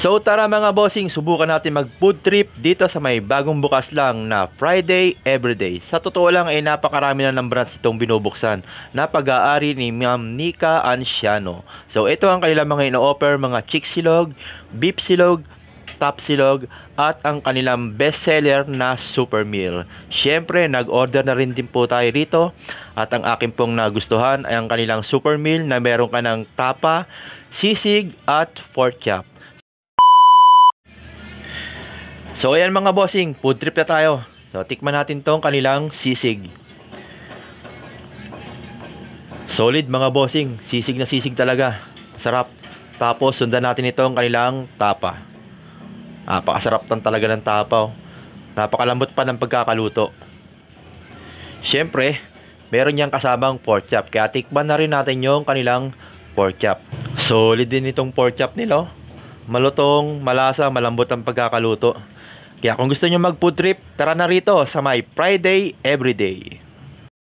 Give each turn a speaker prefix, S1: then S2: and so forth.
S1: So tara mga bossing, subukan natin mag food trip dito sa may bagong bukas lang na Friday Everyday. Sa totoo lang ay napakarami na ng branch itong binubuksan na pag-aari ni Ma'am Nika Anciano. So ito ang kanilang mga ino-offer, mga chick silog, beef silog, top silog at ang kanilang best seller na super meal. Syempre nag-order na rin din po tayo rito at ang akin pong nagustuhan ay ang kanilang super meal na meron ka ng tapa, sisig at pork chop. So ayan mga bossing, food trip na tayo. So tikman natin tong kanilang sisig. Solid mga bossing, sisig na sisig talaga. Sarap. Tapos sundan natin itong kanilang tapa. Napakasarap talaga ng tapa. Oh. Napakalambot pa ng pagkakaluto. Syempre, meron niyang kasamang pork chop. Kaya tikman na rin natin yung kanilang pork chop. Solid din itong pork chop nila. Malutong, malasa, malambot ang pagkakaluto. Kaya kung gusto nyo mag food trip, tara na rito sa my Friday Everyday.